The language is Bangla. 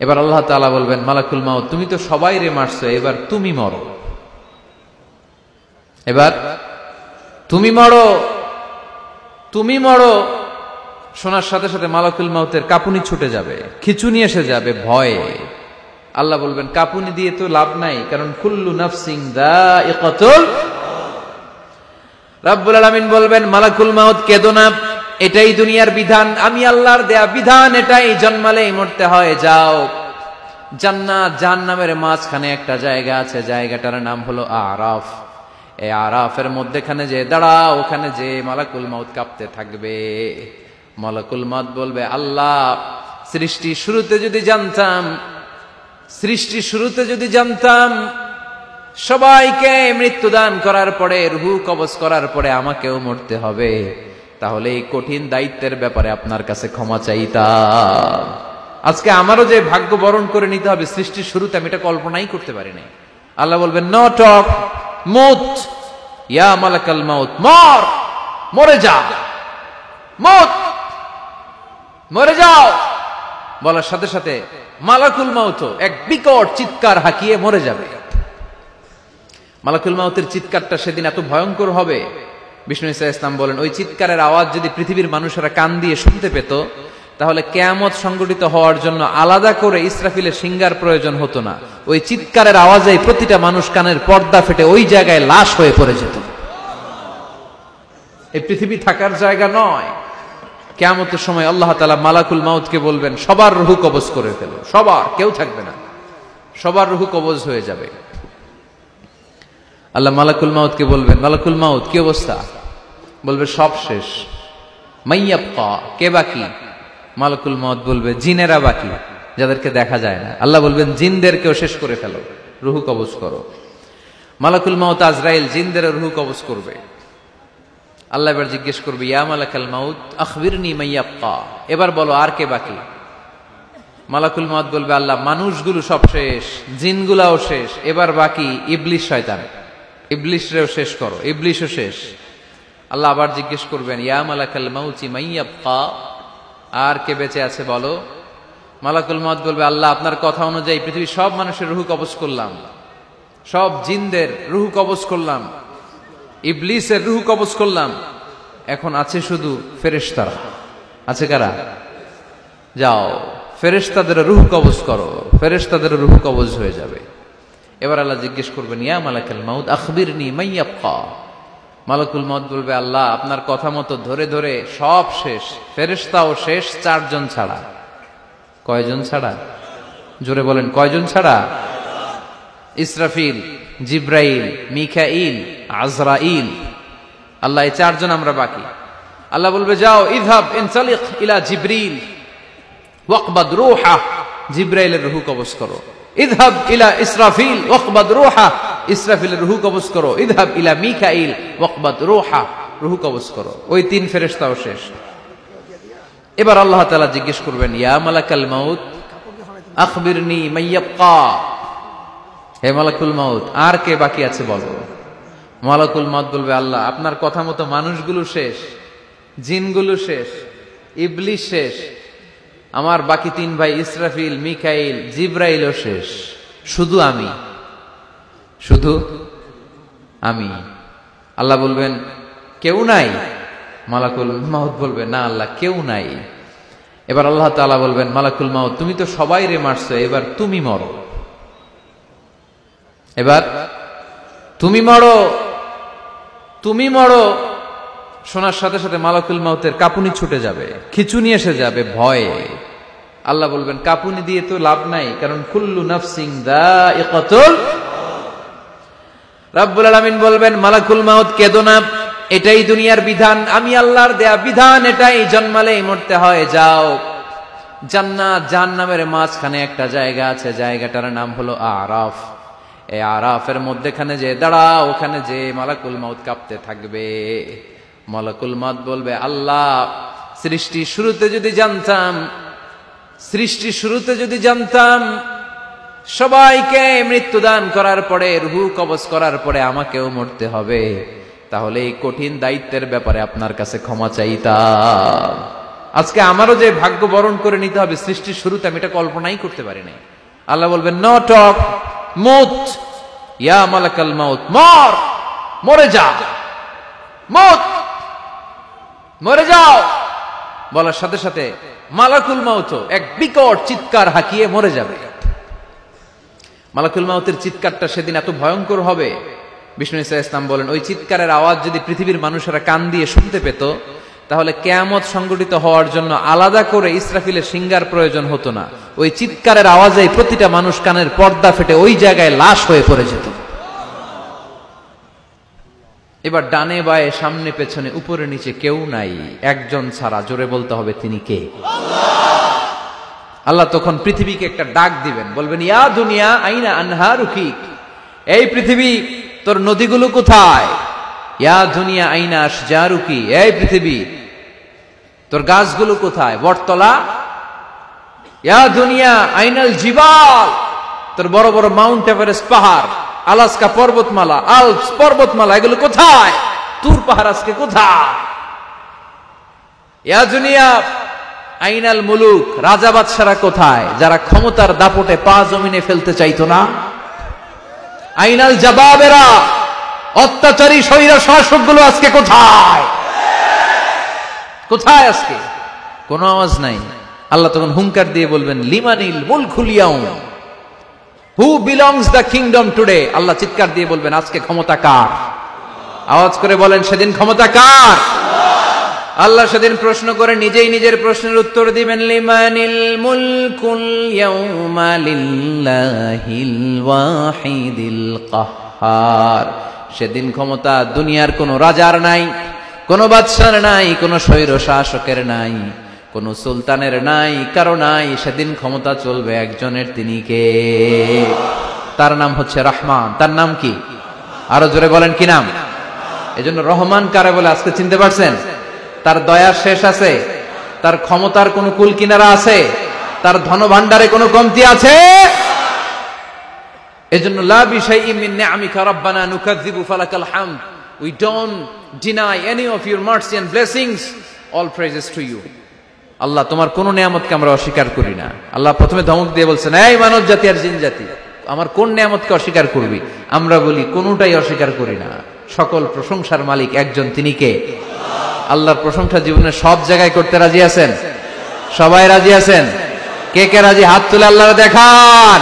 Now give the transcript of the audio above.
এবার আল্লাহ তাআলা বলবেন, মালাকুল মাউত তুমি তো সবাই রে মারছো, এবার তুমি মরো, এবার তুমি মরো, তুমি মরো। শোনার সাথে সাথে মালাকুল মাউতের কাঁপুনি ছুটে যাবে, খিঁচুনি এসে যাবে ভয়ে। আল্লাহ বলবেন, কাঁপুনি দিয়ে তো লাভ নাই, কারণ কুল্লু নাফসিন যায়িকাতুল। রব্বুল আলামিন বলবেন, মালাকুল মাউত কেঁদো না, এটাই দুনিয়ার বিধান, আমি আল্লাহর দেয়া বিধান, এটাই জন্মালেই মরতে হয়। যাও, জান্নাত জাহান্নামের মাঝখানে একটা জায়গা আছে, জায়গাটার নাম হলো আরাফ। এই আরাফের মধ্যেখানে যে দাঁড়াও, ওখানে যে মালাকুল মাউত কাঁপতে থাকবে। মালাকুল মাউত বলবে, আল্লাহ সৃষ্টি শুরুতে যদি জানতাম, সৃষ্টি শুরুতে যদি জানতাম সবাইকে মৃত্যুদান করার পরে, রূহ কবজ করার পরে আমাকেও মরতে হবে, তাহলে এই কঠিন দায়িত্বের ব্যাপারে আপনার কাছে ক্ষমা চাইতাম। আজকে আমারও যে ভাগ্য বরণ করে নিতে হবে সৃষ্টির শুরুতে, আমি এটা কল্পনাই করতে পারি নাই। আল্লাহ বলবেন, নো টক, মুত ইয়া মালাকাল মাউত, মর, মরে যা, মুত, মরে যাও। বলার সাথে সাথে মালাকুল মাউত এক বিকট চিৎকার হাঁকিয়ে মরে যাবে। মালাকুল মাউতের চিৎকারটা সেদিন এত ভয়ঙ্কর হবে, বিষ্ণু ঈসা ইসলাম বলেন, ওই চিৎকারের আওয়াজ যদি পৃথিবীর মানুষেরা কান দিয়ে শুনতে পেত, তাহলে কিয়ামত সংগঠিত হওয়ার জন্য আলাদা করে ইসরাফিলের সিঙ্গার প্রয়োজন হতো না। ওই চিৎকারের আওয়াজে প্রতিটা মানুষ কানের পর্দা ফেটে ওই জায়গায় লাশ হয়ে পড়ে যেত। এই পৃথিবী থাকার জায়গা নয়। কিয়ামতের সময় আল্লাহ তাআলা মালাকুল মাউতকে বলবেন, সবার রূহ কবজ করে ফেলো, সবার, কেউ থাকবে না, সবার রূহ কবজ হয়ে যাবে। আল্লাহ মালাকুল মাউতকে বলবেন, মালাকুল মাউত কি অবস্থা? বলবে, সব শেষ। মাইয়াবকা, কে বাকি? মালাকুল মাউত বলবে, জিনেরা বাকি, যাদেরকে দেখা যায় না। আল্লাহ বলবেন, জিনদেরকেও শেষ করে ফেলো, রূহ কবজ করো। মালাকুল মাউত আজরাইল জিনদের রূহ কবজ করবে। আল্লাহ এবার জিজ্ঞেস করবে, ইয়া মালাকাল মাউত আখবিরনি মাইয়াবকা, এবার বলো আর কে বাকি? মালাকুল মাউত বলবে, আল্লাহ মানুষগুলো সব শেষ, জিনগুলাও শেষ, এবার বাকি ইবলিস শয়তান, ইবলিসরেও শেষ করো, ইবলিসও শেষ। আল্লাহ আবার জিজ্ঞেস করবেন, ইয়া মালাকাল মাউতি মাইয়াবকা, আর কে বেঁচে আছে বলো? মালাকুল মাউত বলবে, আল্লাহ আপনার কথা অনুযায়ী পৃথিবীর সব মানুষের রূহ কবজ করলাম, সব জিনদের রূহ কবজ করলাম, ইবলিসের রূহ কবজ করলাম, এখন আছে শুধু ফেরেশতারা। আছে কারা? যাও ফেরেশতাদের রূহ কবজ করো, ফেরেশতাদের রূহ কবজ হয়ে যাবে। এবার আল্লাহ জিজ্ঞেস করবেন, ইয়া মালাকাল মাউত আখবিরনি মাইয়াবকা। মালাকুল মাউত বলবে, আল্লাহ আপনার কথা মতো ধরে ধরে সব শেষ, ফেরেশতাও শেষ, 4 জন ছাড়া। কয়জন ছাড়া? জোরে বলেন, কয়জন ছাড়া? ইসরাফিল, জিব্রাইল, মিকাইল, আজরাইল। আল্লাহ এই 4 জন আমরা বাকি। আল্লাহ বলবে, যাও ইযহাব ইনতালিক ইলা জিবরিল ওয়াকবাদ রূহা, জিব্রাইলের রূহ কবজ করো। ইযহাব ইলা ইসরাফিল ওয়াকবাদ রূহা, ইসরাফিলের রূহ কবজ করো। ইযহাব ইলা মিকাইল ওয়াকবাদ রূহা, রূহ কবজ করো। ওই 3 ফেরেশতাও শেষ। এবার আল্লাহ তাআলা জিজ্ঞেস করবেন, ইয়া মালাকাল মাউত আখবিরনি মাইয়াবকা, হে মালাকুল মাউত আর কে বাকি আছে বলো। মালাকুল মাউত বলবে, আল্লাহ আপনার কথা মতো মানুষগুলো শেষ, জিনগুলো শেষ, ইবলিস শেষ, আমার বাকি 3 ভাই ইসরাফিল, মিকাইল, জিব্রাইলও শেষ, শুধু আমি, শুধু আমি। আল্লাহ বলবেন, কেউ নাই? মালাকুল মাউত বলবে, না আল্লাহ কেউ নাই। এবার আল্লাহ তাআলা বলবেন, মালাকুল মাউত তুমি তো সবাই রে মারছো, এবার তুমি মরো, এবার তুমি মরো, তুমি মরো। শোনার সাথে সাথে মালাকুল মাউতের কাঁপুনি ছুটে যাবে, খিঁচুনি এসে যাবে ভয়ে। আল্লাহ বলবেন, কাঁপুনি দিয়ে তো লাভ নাই, কারণ কুল্লু নাফসিন যায়িকাতুল। রব্বুল আলামিন বলবেন, মালাকুল মাউত কেঁদো না, এটাই দুনিয়ার বিধান, আমি আল্লাহর দেয়া বিধান, এটাই জন্মালেই মরতে হয়। যাও, জান্নাত জাহান্নামের মাঝখানে একটা জায়গা আছে, জায়গাটার নাম হলো আরাফ। এই আরাফের মধ্যেখানে যে দাঁড়াও, ওখানে যে মালাকুল মাউত কাঁপতে থাকবে। মালাকুল মাউত বলবে, আল্লাহ সৃষ্টি শুরুতে যদি জানতাম, সৃষ্টি শুরুতে যদি জানতাম সবাইকে মৃত্যুদান করার পরে, রূহ কবজ করার পরে আমাকেও মরতে হবে, তাহলে এই কঠিন দায়িত্বের ব্যাপারে আপনার কাছে ক্ষমা চাইতাম। আজকে আমারও যে ভাগ্য বরণ করে নিতে হবে সৃষ্টির শুরুতে, আমি এটা কল্পনাই করতে পারি নাই। আল্লাহ বলবেন নো টক, মউত, ইয়া মালাকাল মাউত, মর, মরে যা, মউত, মরে যাও। বলার সাথে সাথে মালাকুল মাউত এক বিকট চিৎকার হাঁকিয়ে মরে যাবে। মালাকুল মাউতের চিৎকারটা সেদিন এত ভয়ঙ্কর হবে, বিষ্ণু ঈসা ইসলাম বলেন ওই চিৎকারের আওয়াজ যদি পৃথিবীর মানুষেরা কান দিয়ে শুনতে পেত, তাহলে কিয়ামত সংগঠিত হওয়ার জন্য আলাদা করে ইসরাফিলের সিঙ্গার প্রয়োজন হতো না। ওই চিৎকারের আওয়াজে প্রতিটা মানুষ কানের পর্দা ফেটে ওই জায়গায় লাশ হয়ে পড়ে যেত। এবার ডানে বায়ে সামনে পেছনে উপরে নিচে কেউ নাই, একজন ছাড়া। জোরে বলতে হবে তিনি কে? আল্লাহ তখন পৃথিবীকে একটা ডাক দিবেন, বলবেন ইয়া দুনিয়া আইনা আনহারুকি, এই পৃথিবী তোর নদীগুলো কোথায়? ইয়া দুনিয়া আইনা আশজারুকি, এই পৃথিবী তোর গাছগুলো কোথায়? বটতলা। ইয়া দুনিয়া আইনাল জিবাল, তোর বড় বড় মাউন্ট এভারেস্ট পাহাড়, আলাস্কা পর্বতমালা, আলপস পর্বতমালা, এগুলো কোথায়? তুর পাহাড় আজকে কোথায়? ইয়া দুনিয়া আইনাল মুলুক, রাজা বাদশারা কোথায় যারা ক্ষমতার দাপটে পা জমিনে ফেলতে চাইতো না? আইনাল জাবাবেরা, অত্যাচারী স্বৈর শাসকগুলো আজকে কোথায়? কোথায় আজকে? কোনো আওয়াজ নাই। আল্লাহ তখন হুঙ্কার দিয়ে বলবেন লিমানিল মুলকুল ইয়াউম, who belongs the kingdom today. Allah চিৎকার দিয়ে বলবেন আজকে ক্ষমতা কার? আওয়াজ করে বলেন সেদিন ক্ষমতা কার? আল্লাহ সেদিন প্রশ্ন করে নিজেই নিজের প্রশ্নের উত্তর দিবেন লিমানিল মুলকুল ইয়াউমা লিল্লাহিল ওয়াহিদিল কাহ্হার। সেদিন ক্ষমতা দুনিয়ার কোনো রাজার নাই, কোনো বাদশার নাই, কোনো স্বৈর শাসকের নাই, কোন সুলতানের নাই, কারো নাই। সেদিন ক্ষমতা চলবে একজনের, তিনি কে? তার নাম হচ্ছে রহমান। তার নাম কি? আরো জোরে বলেন কি নাম? এজন্য রহমান কারে বলে আজকে চিনতে পারছেন? তার দয়ার শেষ আছে? তার ক্ষমতার কোন কুল কিনারা আছে? তার ধন ভান্ডারে কোনো কমতি আছে? এজন্য লা বিশাইইন মিন নিআমিকা রাব্বানা নুকাযযিবু ফালাকাল হামদ, we don't deny any of your mercy and blessings, all praises to you. Allah তোমার কোন নিয়ামতকে আমরা অস্বীকার করি না। আল্লাহ প্রথমে ধমক দিয়ে বলছেন এই মানব জাতি আর জিন জাতি, আমার কোন নিয়ামতকে অস্বীকার করবি? আমরা বলি কোনটাই অস্বীকার করি না। সকল প্রশংসার মালিক একজন, তিনি কে? আল্লাহর প্রশংসা জীবনের সব জায়গায় করতে রাজি আছেন? সবাই রাজি আছেন? কে কে রাজি? হাত তুলে আল্লাহর দেখান।